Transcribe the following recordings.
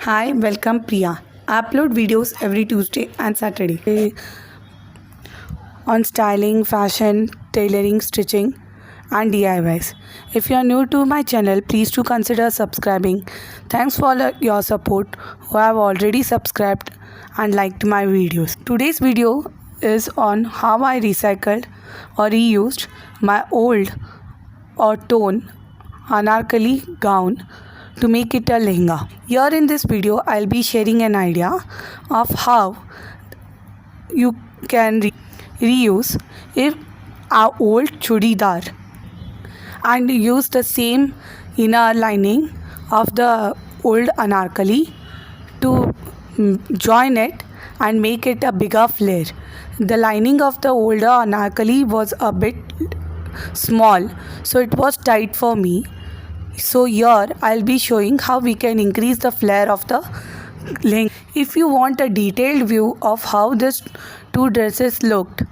Hi, welcome Priya. I upload videos every Tuesday and Saturday on styling, fashion, tailoring, stitching, and DIYs. If you are new to my channel, please do consider subscribing. Thanks for your support who have already subscribed and liked my videos. Today's video is on how I recycled or reused my old or torn anarkali gown to make it a lehenga. Here in this video, I'll be sharing an idea of how you can reuse if our old chudidar and use the same inner lining of the old anarkali to join it and make it a bigger flare. The lining of the older anarkali was a bit small, so it was tight for me. So here I'll be showing how we can increase the flare of the lehenga. If you want a detailed view of how these two dresses looked,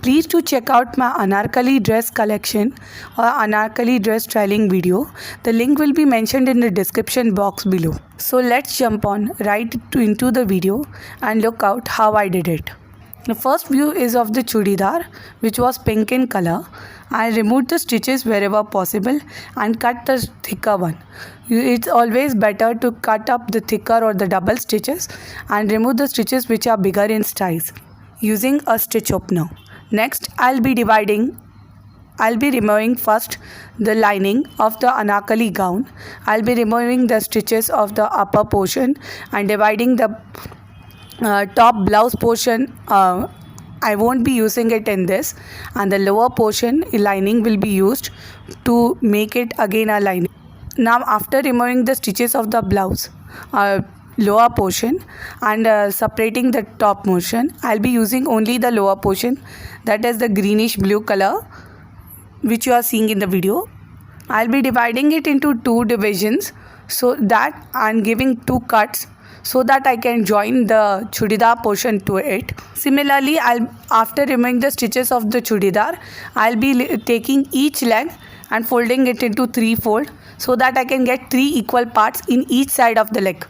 please do check out my anarkali dress collection or anarkali dress styling video. The link will be mentioned in the description box below. So let's jump on into the video and look out how I did it. The first view is of the chudidar, which was pink in color. I removed the stitches wherever possible and cut the thicker one. It's always better to cut up the thicker or the double stitches and remove the stitches which are bigger in size using a stitch opener. Next, I'll be removing first the lining of the anarkali gown. I'll be removing the stitches of the upper portion and dividing the top blouse portion. I won't be using it in this, and the lower portion lining will be used to make it again a lining. Now after removing the stitches of the blouse lower portion and separating the top portion, I'll be using only the lower portion, that is the greenish blue color which you are seeing in the video. I'll be dividing it into two divisions so that I'm giving two cuts so that I can join the chudidar portion to it. Similarly, after removing the stitches of the chudidar, I'll be taking each leg and folding it into three fold so that I can get three equal parts in each side of the leg.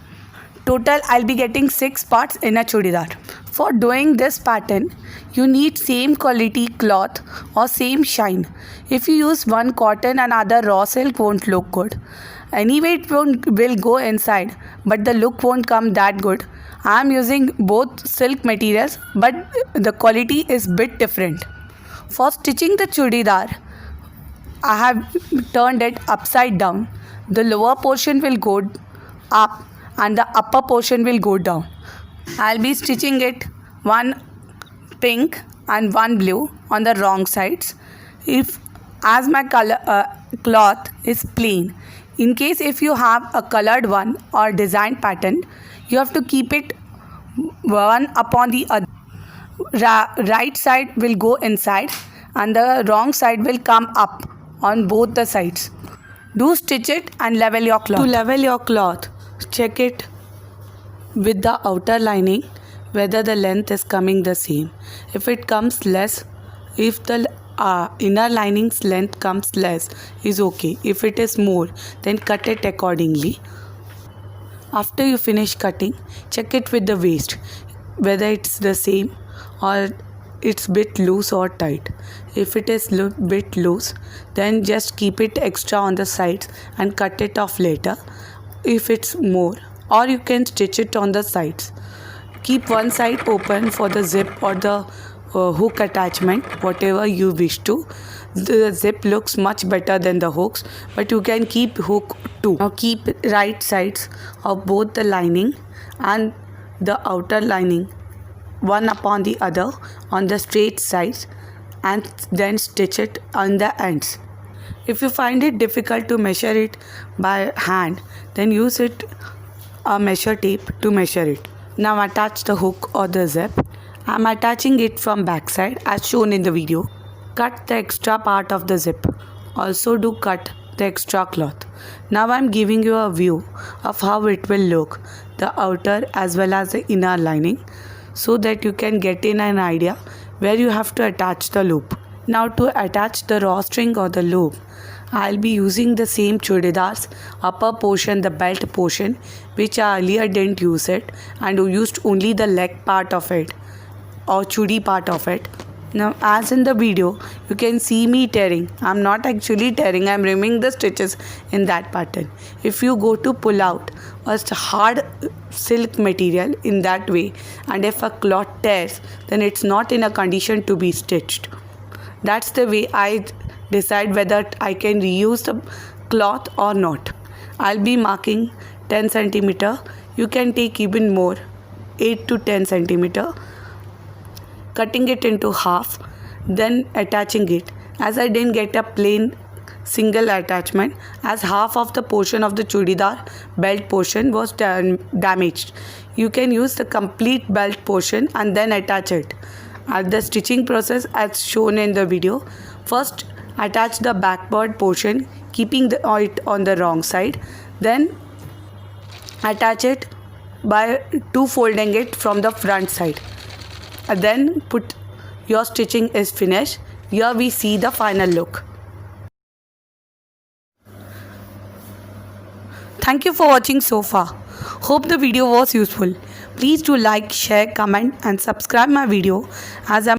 Total, I'll be getting 6 parts in a chudidar. For doing this pattern, you need same quality cloth or same shine. If you use one cotton and other raw silk, won't look good. Anyway, it will go inside, but the look won't come that good. I am using both silk materials, but the quality is bit different. For stitching the chudidar, I have turned it upside down. The lower portion will go up and the upper portion will go down. I'll be stitching it one pink and one blue on the wrong sides. As my cloth is plain, in case if you have a colored one or design pattern, you have to keep it one upon the other. Right side will go inside and the wrong side will come up on both the sides. Do stitch it and level your cloth. To level your cloth, check it with the outer lining whether the length is coming the same. If it comes less, if the inner lining's length comes less, is okay. If it is more, then cut it accordingly. After you finish cutting, check it with the waist whether it's the same or it's bit loose or tight. If it is bit loose, then just keep it extra on the sides and cut it off later if it's more, or you can stitch it on the sides. Keep one side open for the zip or the hook attachment, whatever you wish to. The zip looks much better than the hooks, but you can keep hook too. Now keep right sides of both the lining and the outer lining one upon the other on the straight sides and then stitch it on the ends. If you find it difficult to measure it by hand, then use a measure tape to measure it. Now attach the hook or the zip. I am attaching it from backside as shown in the video. Cut the extra part of the zip. Also do cut the extra cloth. Now I am giving you a view of how it will look, the outer as well as the inner lining, so that you can get in an idea where you have to attach the loop. Now to attach the raw string or the loop, I'll be using the same churidars, upper portion, the belt portion, which I earlier didn't use it and used only the leg part of it or chudi part of it. Now, as in the video, you can see me tearing. I'm not actually tearing, I'm removing the stitches in that pattern. If you go to pull out a hard silk material in that way, and if a cloth tears, then it's not in a condition to be stitched. That's the way I decide whether I can reuse the cloth or not. I'll be marking 10 centimeter. You can take even more, 8 to 10 centimeter. Cutting it into half, then attaching it. As I didn't get a plain single attachment, as half of the portion of the churidar belt portion was damaged. You can use the complete belt portion and then attach it. At the stitching process as shown in the video, first attach the backward portion, keeping it on the wrong side, then attach it by two folding it from the front side. And then put your stitching is finished. Here we see the final look. Thank you for watching so far. Hope the video was useful. Please do like, share, comment and subscribe my video as I'm